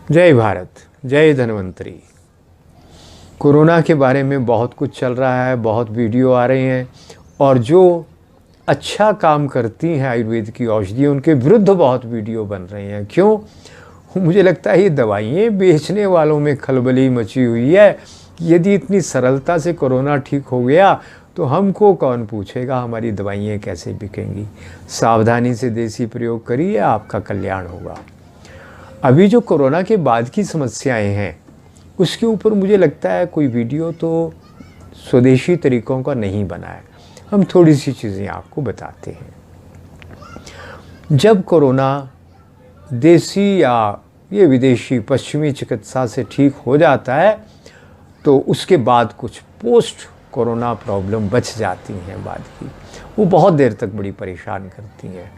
जय भारत, जय धन्वंतरी। कोरोना के बारे में बहुत कुछ चल रहा है, बहुत वीडियो आ रहे हैं और जो अच्छा काम करती हैं आयुर्वेद की औषधियाँ उनके विरुद्ध बहुत वीडियो बन रहे हैं। क्यों? मुझे लगता है ये दवाइयाँ बेचने वालों में खलबली मची हुई है। यदि इतनी सरलता से कोरोना ठीक हो गया तो हमको कौन पूछेगा हमारी दवाइयाँ कैसे बिकेंगी। सावधानी से देसी प्रयोग करिए, आपका कल्याण होगा। अभी जो कोरोना के बाद की समस्याएं हैं उसके ऊपर मुझे लगता है कोई वीडियो तो स्वदेशी तरीकों का नहीं बना है। हम थोड़ी सी चीज़ें आपको बताते हैं। जब कोरोना देसी या ये विदेशी पश्चिमी चिकित्सा से ठीक हो जाता है तो उसके बाद कुछ पोस्ट कोरोना प्रॉब्लम बच जाती हैं बाद की, वो बहुत देर तक बड़ी परेशान करती हैं।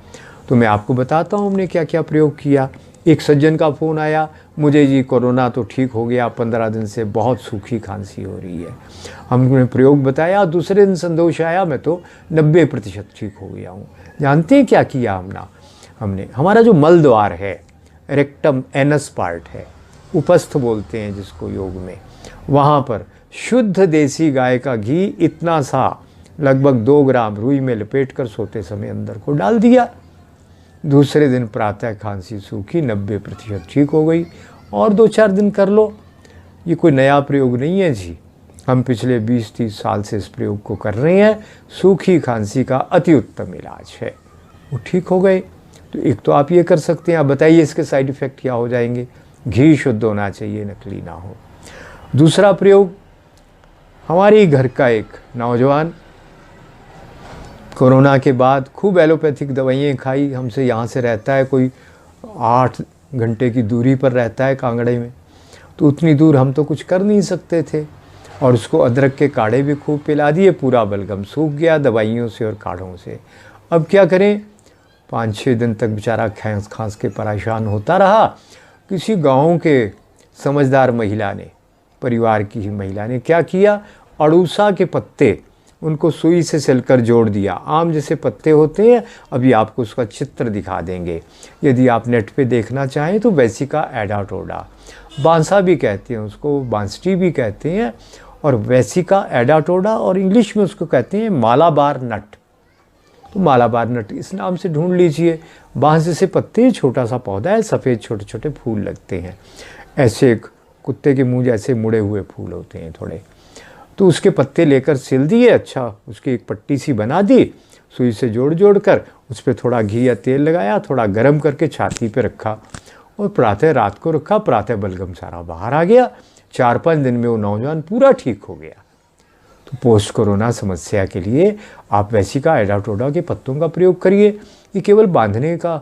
तो मैं आपको बताता हूँ हमने क्या क्या प्रयोग किया। एक सज्जन का फ़ोन आया, मुझे जी कोरोना तो ठीक हो गया, 15 दिन से बहुत सूखी खांसी हो रही है। हमने प्रयोग बताया, दूसरे दिन संतोष आया, मैं तो 90% ठीक हो गया हूँ। जानते हैं क्या किया हमने हमारा जो मल द्वार है, रेक्टम एनस पार्ट है, उपस्थ बोलते हैं जिसको योग में, वहाँ पर शुद्ध देसी गाय का घी इतना सा लगभग 2 ग्राम रुई में लपेट कर सोते समय अंदर को डाल दिया। दूसरे दिन प्रातः खांसी सूखी 90% ठीक हो गई। और 2-4 दिन कर लो। ये कोई नया प्रयोग नहीं है जी, हम पिछले 20-30 साल से इस प्रयोग को कर रहे हैं। सूखी खांसी का अति उत्तम इलाज है, वो ठीक हो गए। तो एक तो आप ये कर सकते हैं। आप बताइए इसके साइड इफ़ेक्ट क्या हो जाएंगे। घी शुद्ध होना चाहिए, नकली ना हो। दूसरा प्रयोग, हमारे घर का एक नौजवान कोरोना के बाद खूब एलोपैथिक दवाइयाँ खाई। हमसे यहाँ से रहता है कोई 8 घंटे की दूरी पर रहता है कांगड़े में, तो उतनी दूर हम तो कुछ कर नहीं सकते थे। और उसको अदरक के काढ़े भी खूब पिला दिए, पूरा बलगम सूख गया दवाइयों से और काढ़ों से। अब क्या करें, 5-6 दिन तक बेचारा खांस के परेशान होता रहा। किसी गाँव के समझदार महिला ने, परिवार की ही महिला ने क्या किया, अड़ूसा के पत्ते उनको सुई से सिलकर जोड़ दिया। आम जैसे पत्ते होते हैं, अभी आपको उसका चित्र दिखा देंगे। यदि आप नेट पे देखना चाहें तो वेसिका एडाटोडा, बांसा भी कहते हैं उसको, बांसटी भी कहते हैं, और वेसिका एडाटोडा, और इंग्लिश में उसको कहते हैं मालाबार नट। तो मालाबार नट इस नाम से ढूंढ लीजिए। बांस जैसे पत्ते, छोटा सा पौधा है, सफ़ेद छोटे छोटे फूल लगते हैं, ऐसे कुत्ते के मुँह जैसे मुड़े हुए फूल होते हैं थोड़े। तो उसके पत्ते लेकर सिल दिए, अच्छा उसकी एक पट्टी सी बना दी, सुई से जोड़ कर उस पर थोड़ा घी या तेल लगाया, थोड़ा गर्म करके छाती पे रखा और प्रातः रात को रखा। प्रातः बलगम सारा बाहर आ गया। 4-5 दिन में वो नौजवान पूरा ठीक हो गया। तो पोस्ट कोरोना समस्या के लिए आप वेसिका एडाटोडा के पत्तों का प्रयोग करिए। ये केवल बांधने का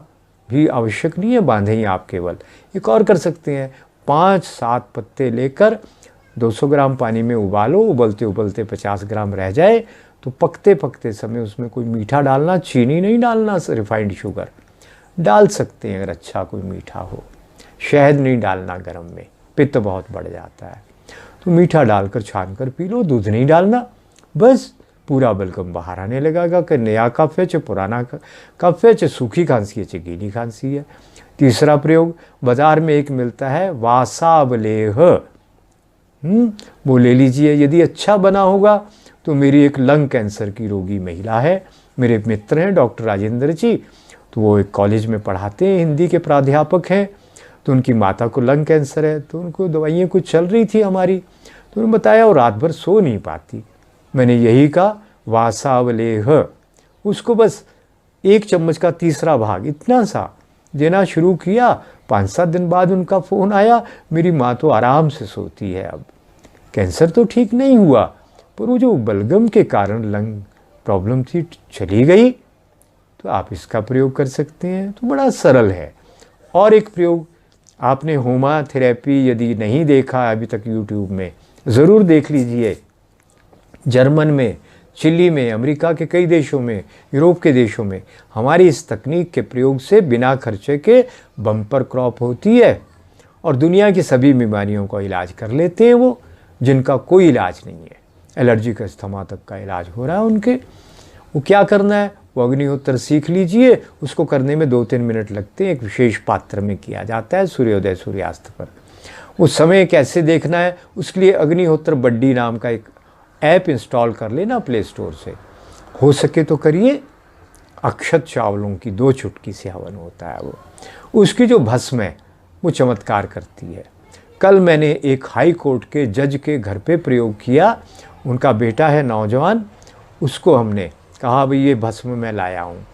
भी आवश्यक नहीं है, बांधे ही आप केवल। एक और कर सकते हैं, 5-7 पत्ते लेकर 200 ग्राम पानी में उबालो, उबलते उबलते 50 ग्राम रह जाए तो पकते समय उसमें कोई मीठा डालना, चीनी नहीं डालना, रिफाइंड शुगर डाल सकते हैं अगर अच्छा कोई मीठा हो। शहद नहीं डालना, गर्म में पित्त बहुत बढ़ जाता है। तो मीठा डालकर छान कर पी लो, दूध नहीं डालना, बस पूरा बलगम बाहर आने लगेगा। कि नया कफ है चाहे पुराना कफ है, चाहे सूखी खांसी है चाहे गीली खांसी है। तीसरा प्रयोग, बाजार में एक मिलता है वासावलेह, वो ले लीजिए। यदि अच्छा बना होगा तो मेरी एक लंग कैंसर की रोगी महिला है, मेरे मित्र हैं डॉक्टर राजेंद्र जी, तो वो एक कॉलेज में पढ़ाते हैं, हिंदी के प्राध्यापक हैं। तो उनकी माता को लंग कैंसर है, तो उनको दवाइयाँ कुछ चल रही थी हमारी, तो उन्होंने बताया वो रात भर सो नहीं पाती। मैंने यही कहा वासावलेह, उसको बस 1 चम्मच का 3रा भाग इतना सा देना शुरू किया। 5-7 दिन बाद उनका फ़ोन आया, मेरी माँ तो आराम से सोती है। अब कैंसर तो ठीक नहीं हुआ, पर वो जो बलगम के कारण लंग प्रॉब्लम थी चली गई। तो आप इसका प्रयोग कर सकते हैं, तो बड़ा सरल है। और एक प्रयोग, आपने होमा थेरेपी यदि नहीं देखा अभी तक यूट्यूब में, ज़रूर देख लीजिए। जर्मन में, चिली में, अमेरिका के कई देशों में, यूरोप के देशों में हमारी इस तकनीक के प्रयोग से बिना खर्चे के बम्पर क्रॉप होती है और दुनिया की सभी बीमारियों का इलाज कर लेते हैं वो, जिनका कोई इलाज नहीं है। एलर्जी का, अस्थमा तक का इलाज हो रहा है उनके। वो क्या करना है, वो अग्निहोत्र सीख लीजिए। उसको करने में 2-3 मिनट लगते हैं। एक विशेष पात्र में किया जाता है, सूर्योदय सूर्यास्त पर। वो समय कैसे देखना है उसके लिए अग्निहोत्र बड्डी नाम का एक ऐप इंस्टॉल कर लेना प्ले स्टोर से। हो सके तो करिए। अक्षत चावलों की 2 चुटकी से हवन होता है वो। उसकी जो भस्म है वो चमत्कार करती है। कल मैंने एक हाई कोर्ट के जज के घर पे प्रयोग किया। उनका बेटा है नौजवान, उसको हमने कहा भाई ये भस्म मैं लाया हूँ,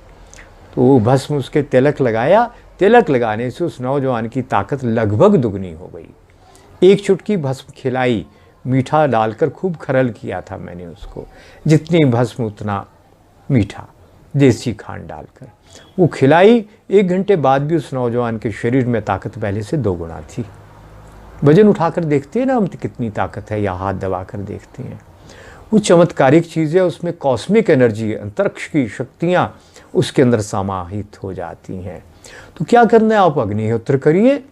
तो वो भस्म उसके तिलक लगाया। तिलक लगाने से उस नौजवान की ताकत लगभग दुगनी हो गई। 1 चुटकी भस्म खिलाई, मीठा डालकर खूब खरल किया था मैंने उसको, जितनी भस्म उतना मीठा, देसी खांड डालकर वो खिलाई। 1 घंटे बाद भी उस नौजवान के शरीर में ताकत पहले से 2 गुना थी। वजन उठाकर देखते हैं ना हम कितनी ताकत है, या हाथ दबाकर देखते हैं। वो चमत्कारिक चीज़ है, उसमें कॉस्मिक एनर्जी, अंतरिक्ष की शक्तियाँ उसके अंदर समाहित हो जाती हैं। तो क्या करना है, आप अग्निहोत्र करिए।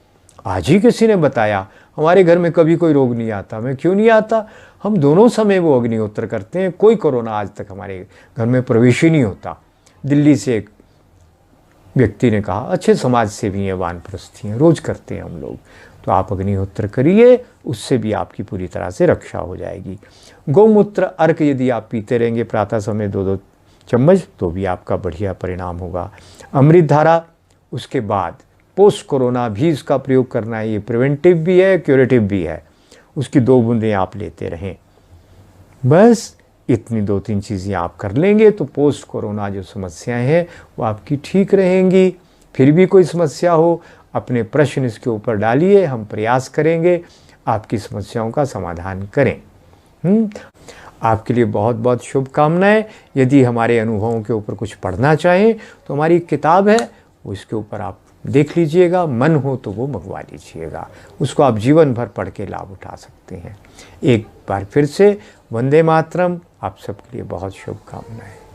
आज ही किसी ने बताया, हमारे घर में कभी कोई रोग नहीं आता। मैं क्यों नहीं आता, हम दोनों समय वो अग्निहोत्र करते हैं। कोई कोरोना आज तक हमारे घर में प्रवेश ही नहीं होता। दिल्ली से एक व्यक्ति ने कहा, अच्छे समाज सेवी हैं, वानप्रस्थी हैं, रोज़ करते हैं हम लोग। तो आप अग्निहोत्र करिए, उससे भी आपकी पूरी तरह से रक्षा हो जाएगी। गौमूत्र अर्क यदि आप पीते रहेंगे प्रातः समय 2-2 चम्मच, तो भी आपका बढ़िया परिणाम होगा। अमृत धारा, उसके बाद पोस्ट कोरोना भी इसका प्रयोग करना है। ये प्रिवेंटिव भी है, क्यूरेटिव भी है। उसकी 2 बूंदें आप लेते रहें। बस इतनी 2-3 चीज़ें आप कर लेंगे तो पोस्ट कोरोना जो समस्याएं हैं वो आपकी ठीक रहेंगी। फिर भी कोई समस्या हो, अपने प्रश्न इसके ऊपर डालिए, हम प्रयास करेंगे आपकी समस्याओं का समाधान करें। आपके लिए बहुत बहुत शुभकामनाएं। यदि हमारे अनुभवों के ऊपर कुछ पढ़ना चाहें तो हमारी किताब है, वो इसके ऊपर आप देख लीजिएगा। मन हो तो वो मंगवा लीजिएगा, उसको आप जीवन भर पढ़ के लाभ उठा सकते हैं। एक बार फिर से वंदे मातरम। आप सबके लिए बहुत शुभकामनाएं।